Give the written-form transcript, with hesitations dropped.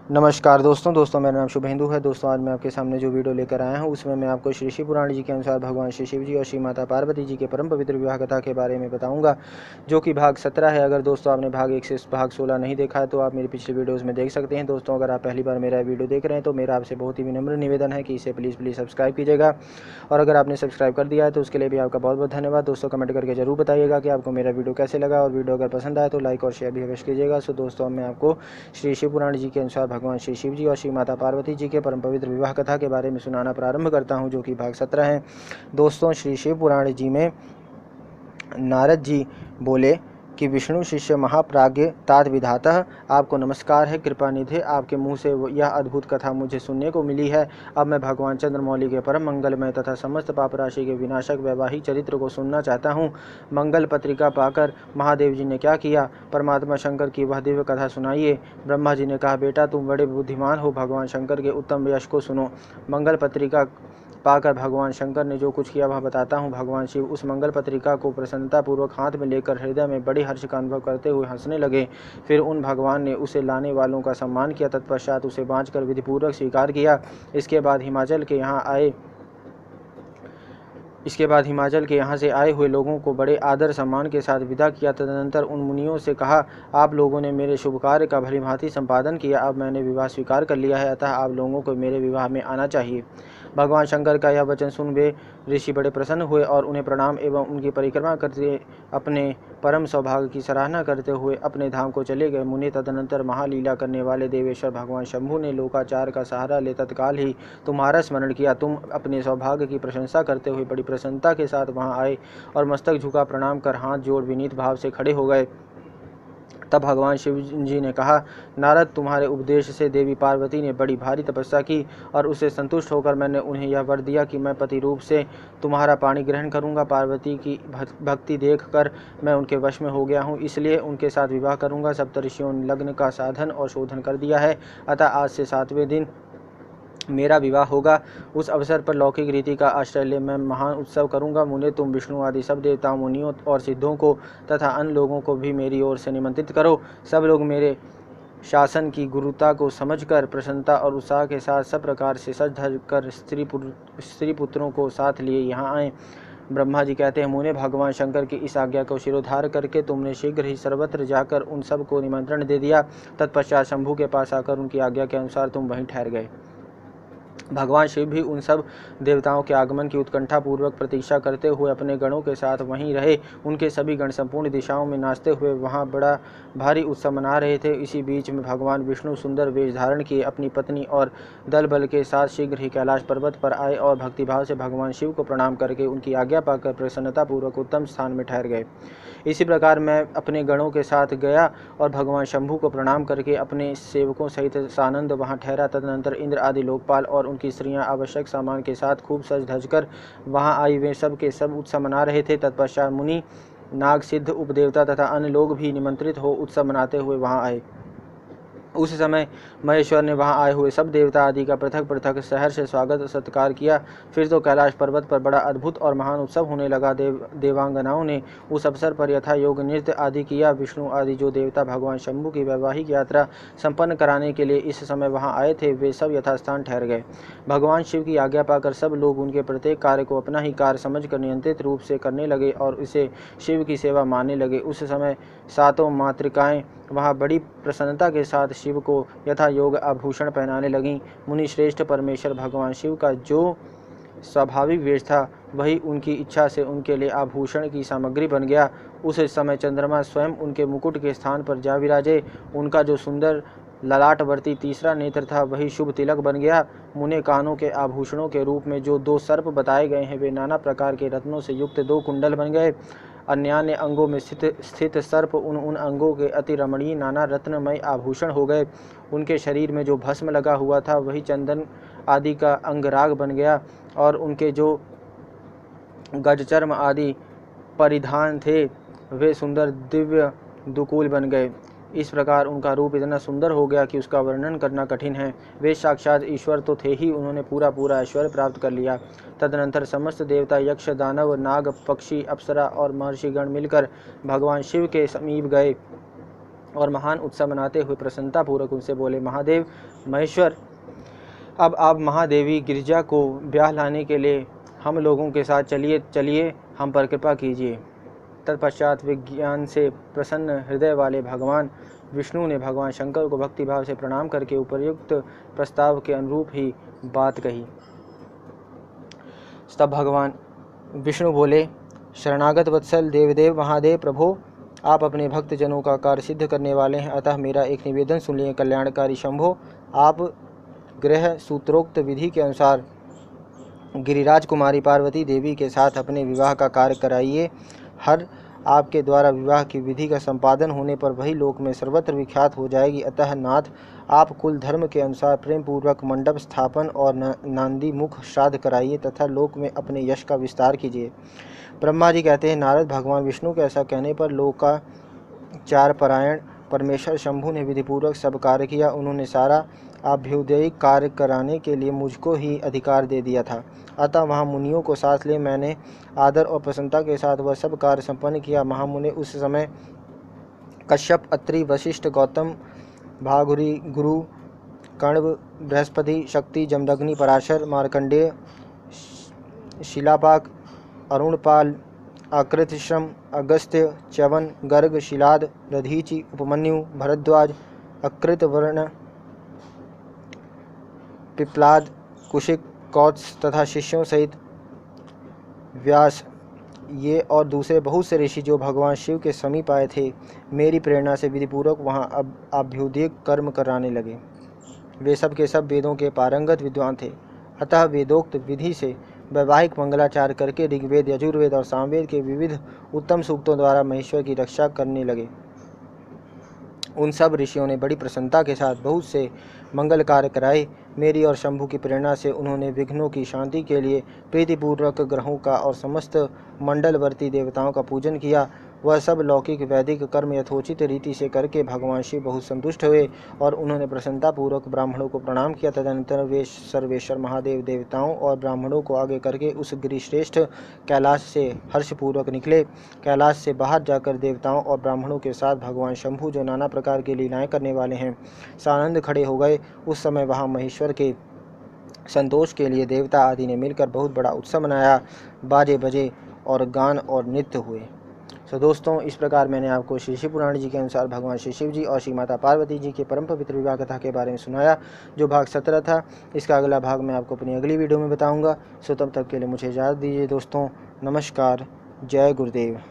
नमस्कार दोस्तों मेरा नाम शुभेंदु है। दोस्तों आज मैं आपके सामने जो वीडियो लेकर आया हूं उसमें मैं आपको श्री शिव पुराण जी के अनुसार भगवान श्री शिव जी और श्री माता पार्वती जी के परम पवित्र विवाह कथा के बारे में बताऊंगा, जो कि भाग 17 है। अगर दोस्तों आपने भाग 1 से भाग 16 नहीं देखा है तो आप मेरी पिछली वीडियोज़ में देख सकते हैं। दोस्तों अगर आप पहली बार मेरा वीडियो देख रहे हैं तो मेरा आपसे बहुत ही विनम्र निवेदन है कि इसे प्लीज़ सब्सक्राइब कीजिएगा, और अगर आपने सब्सक्राइब कर दिया है तो उसके लिए भी आपका बहुत बहुत धन्यवाद। दोस्तों कमेंट करके जरूर बताइएगा कि आपको मेरा वीडियो कैसे लगा, और वीडियो अगर पसंद आए तो लाइक और शेयर भी अवश्य कीजिएगा। सो दोस्तों मैं आपको श्री शिव पुराण जी के अनुसार भगवान श्री शिव जी और श्री माता पार्वती जी के परम पवित्र विवाह कथा के बारे में सुनाना प्रारंभ करता हूं, जो कि भाग 17 है। दोस्तों श्री शिव पुराण जी में नारद जी बोले कि विष्णु शिष्य महाप्राज्ञ तात विधातः, आपको नमस्कार है कृपा निधि, आपके मुँह से यह अद्भुत कथा मुझे सुनने को मिली है। अब मैं भगवान चंद्रमौली के परम मंगलमय तथा समस्त पाप राशि के विनाशक वैवाहिक चरित्र को सुनना चाहता हूँ। मंगल पत्रिका पाकर महादेव जी ने क्या किया, परमात्मा शंकर की वह दिव्य कथा सुनाइए। ब्रह्मा जी ने कहा, बेटा तुम बड़े बुद्धिमान हो, भगवान शंकर के उत्तम यश को सुनो। मंगल पत्रिका पाकर भगवान शंकर ने जो कुछ किया वह बताता हूँ। भगवान शिव उस मंगल पत्रिका को प्रसन्नतापूर्वक हाथ में लेकर हृदय में बड़े हर्ष का अनुभव करते हुए हंसने लगे। फिर उन भगवान ने उसे लाने वालों का सम्मान किया, तत्पश्चात उसे बांधकर विधिपूर्वक स्वीकार किया। इसके बाद हिमाचल के यहाँ से आए हुए लोगों को बड़े आदर सम्मान के साथ विदा किया। तदनंतर उन मुनियों से कहा, आप लोगों ने मेरे शुभ कार्य का भलीभांति संपादन किया, अब मैंने विवाह स्वीकार कर लिया है, अतः आप लोगों को मेरे विवाह में आना चाहिए। भगवान शंकर का यह वचन सुन वे ऋषि बड़े प्रसन्न हुए और उन्हें प्रणाम एवं उनकी परिक्रमा करते अपने परम सौभाग्य की सराहना करते हुए अपने धाम को चले गए। मुनि तदनंतर महालीला करने वाले देवेश्वर भगवान शंभु ने लोकाचार का सहारा ले तत्काल ही तुम्हारा स्मरण किया। तुम अपने सौभाग्य की प्रशंसा करते हुए बड़ी प्रसन्नता के साथ वहां आए और मस्तक झुका प्रणाम कर हाथ जोड़ विनीत भाव से खड़े हो गए। तब भगवान शिव जी ने कहा, नारद तुम्हारे उपदेश से देवी पार्वती ने बड़ी भारी तपस्या की और उससे संतुष्ट होकर मैंने उन्हें यह वर दिया कि मैं पति रूप से तुम्हारा पाणी ग्रहण करूंगा। पार्वती की भक्ति देखकर मैं उनके वश में हो गया हूँ, इसलिए उनके साथ विवाह करूंगा। सप्तऋषियों ने लग्न का साधन और शोधन कर दिया है, अतः आज से 7वें दिन मेरा विवाह होगा। उस अवसर पर लौकिक रीति का आश्रय ले मैं महान उत्सव करूंगा। मुने तुम विष्णु आदि सब देवताओं, मुनियों और सिद्धों को तथा अन्य लोगों को भी मेरी ओर से निमंत्रित करो। सब लोग मेरे शासन की गुरुता को समझकर प्रसन्नता और उत्साह के साथ सब प्रकार से सज धज कर स्त्री पुत्रों को साथ लिए यहाँ आएँ। ब्रह्मा जी कहते हैं, मुने भगवान शंकर की इस आज्ञा को शिरोधार करके तुमने शीघ्र ही सर्वत्र जाकर उन सब को निमंत्रण दे दिया। तत्पश्चात शंभु के पास आकर उनकी आज्ञा के अनुसार तुम वहीं ठहर गए। भगवान शिव भी उन सब देवताओं के आगमन की उत्कंठा पूर्वक प्रतीक्षा करते हुए अपने गणों के साथ वहीं रहे। उनके सभी गण संपूर्ण दिशाओं में नाचते हुए वहां बड़ा भारी उत्सव मना रहे थे। इसी बीच में भगवान विष्णु सुंदर वेश धारण किए अपनी पत्नी और दल बल के साथ शीघ्र ही कैलाश पर्वत पर आए और भक्तिभाव से भगवान शिव को प्रणाम करके उनकी आज्ञा पाकर प्रसन्नता पूर्वक उत्तम स्थान में ठहर गए। इसी प्रकार मैं अपने गणों के साथ गया और भगवान शंभु को प्रणाम करके अपने सेवकों सहित सानंद वहां ठहरा। तदनंतर इंद्र आदि लोकपाल और उनकी स्त्रियां आवश्यक सामान के साथ खूब सज धज कर वहां आई। वे सब के सब उत्सव मना रहे थे। तत्पश्चात मुनि, नाग, सिद्ध, उपदेवता तथा अन्य लोग भी निमंत्रित हो उत्सव मनाते हुए वहां आए। उस समय महेश्वर ने वहां आए हुए सब देवता आदि का पृथक पृथक सहर्ष से स्वागत सत्कार किया। फिर तो कैलाश पर्वत पर बड़ा अद्भुत और महान उत्सव होने लगा। देवांगनाओं ने उस अवसर पर यथा योग नृत्य आदि किया। विष्णु आदि जो देवता भगवान शंभु की वैवाहिक यात्रा संपन्न कराने के लिए इस समय वहां आए थे, वे सब यथास्थान ठहर गए। भगवान शिव की आज्ञा पाकर सब लोग उनके प्रत्येक कार्य को अपना ही कार्य समझकर नियंत्रित रूप से करने लगे और इसे शिव की सेवा मानने लगे। उस समय 7 मातृकाएं वहाँ बड़ी प्रसन्नता के साथ शिव को यथा योग आभूषण पहनाने लगीं। मुनि श्रेष्ठ परमेश्वर भगवान शिव का जो स्वाभाविक वेश था वही उनकी इच्छा से उनके लिए आभूषण की सामग्री बन गया। उस समय चंद्रमा स्वयं उनके मुकुट के स्थान पर जा विराजे। उनका जो सुंदर ललाटवर्ती तीसरा नेत्र था वही शुभ तिलक बन गया। मुने कानों के आभूषणों के रूप में जो 2 सर्प बताए गए हैं वे नाना प्रकार के रत्नों से युक्त 2 कुंडल बन गए। अन्यान्य अंगों में स्थित सर्प उन अंगों के अति रमणीय नाना रत्नमय आभूषण हो गए। उनके शरीर में जो भस्म लगा हुआ था वही चंदन आदि का अंगराग बन गया और उनके जो गजचर्म आदि परिधान थे वे सुंदर दिव्य दुकूल बन गए। इस प्रकार उनका रूप इतना सुंदर हो गया कि उसका वर्णन करना कठिन है। वे साक्षात ईश्वर तो थे ही, उन्होंने पूरा ऐश्वर्य प्राप्त कर लिया। तदनंतर समस्त देवता, यक्ष, दानव, नाग, पक्षी, अप्सरा और महर्षिगण मिलकर भगवान शिव के समीप गए और महान उत्सव मनाते हुए प्रसन्नतापूर्वक उनसे बोले, महादेव महेश्वर, अब आप महादेवी गिरिजा को ब्याह लाने के लिए हम लोगों के साथ चलिए हम पर कृपा कीजिए। तत्पश्चात विज्ञान से प्रसन्न हृदय वाले भगवान विष्णु ने भगवान शंकर को भक्तिभाव से प्रणाम करके उपर्युक्त प्रस्ताव के अनुरूप ही बात कही। तब भगवान विष्णु बोले, शरणागत वत्सल देवदेव महादेव प्रभो, आप अपने भक्त जनों का कार्य सिद्ध करने वाले हैं, अतः मेरा एक निवेदन सुनिए। कल्याणकारी शंभो, आप गृह सूत्रोक्त विधि के अनुसार गिरिराज कुमारी पार्वती देवी के साथ अपने विवाह का कार्य कराइए। हर आपके द्वारा विवाह की विधि का संपादन होने पर वही लोक में सर्वत्र विख्यात हो जाएगी। अतः नाथ, आप कुल धर्म के अनुसार प्रेम पूर्वक मंडप स्थापन और नांदी मुख श्राद्ध कराइए तथा लोक में अपने यश का विस्तार कीजिए। ब्रह्मा जी कहते हैं, नारद, भगवान विष्णु के ऐसा कहने पर लोकाचार परायण परमेश्वर शंभु ने विधिपूर्वक सब कार्य किया। उन्होंने सारा अभ्युदयिक कार्य कराने के लिए मुझको ही अधिकार दे दिया था। अतः वहाँ मुनियों को साथ ले मैंने आदर और प्रसन्नता के साथ वह सब कार्य संपन्न किया। महामुनि उस समय कश्यप, अत्रि, वशिष्ठ, गौतम, भागुरी, गुरु, कण्व, बृहस्पति, शक्ति, जमदग्नि, पराशर, मार्कंडेय, शिलापाक, अरुणपाल, आकृतिश्रम, अगस्त्य, च्यवन, गर्ग, शिलाद, दधीचि, उपमन्यु, भरद्वाज, अकृतवर्ण, पिप्लाद, कुशिक, कौत्स तथा शिष्यों सहित व्यास, ये और दूसरे बहुत से ऋषि जो भगवान शिव के समीप आए थे, मेरी प्रेरणा से विधिपूर्वक वहाँ अभ्युदयिक कर्म कराने लगे। वे सब के सब वेदों के पारंगत विद्वान थे। अतः वेदोक्त विधि से वैवाहिक मंगलाचार करके ऋग्वेद, यजुर्वेद और सामवेद के विविध उत्तम सूक्तों द्वारा महेश्वर की रक्षा करने लगे। उन सब ऋषियों ने बड़ी प्रसन्नता के साथ बहुत से मंगल कार्य कराए। मेरी और शंभु की प्रेरणा से उन्होंने विघ्नों की शांति के लिए प्रीतिपूर्वक ग्रहों का और समस्त मंडलवर्ती देवताओं का पूजन किया। वह सब लौकिक वैदिक कर्म यथोचित रीति से करके भगवान शिव बहुत संतुष्ट हुए और उन्होंने प्रसन्नतापूर्वक ब्राह्मणों को प्रणाम किया। तदनंतर वे सर्वेश्वर महादेव देवताओं और ब्राह्मणों को आगे करके उस गिरिश्रेष्ठ कैलाश से हर्षपूर्वक निकले। कैलाश से बाहर जाकर देवताओं और ब्राह्मणों के साथ भगवान शंभु, जो नाना प्रकार की लीलाएं करने वाले हैं, सानंद खड़े हो गए। उस समय वहाँ महेश्वर के संतोष के लिए देवता आदि ने मिलकर बहुत बड़ा उत्सव मनाया। बाजे बजे और गान और नृत्य हुए। तो दोस्तों, इस प्रकार मैंने आपको श्री शिव पुराण जी के अनुसार भगवान श्री शिव जी और श्री माता पार्वती जी के परम पवित्र विवाह कथा के बारे में सुनाया, जो भाग 17 था। इसका अगला भाग मैं आपको अपनी अगली वीडियो में बताऊंगा। सो तब तक के लिए मुझे इजाज़त दीजिए दोस्तों। नमस्कार। जय गुरुदेव।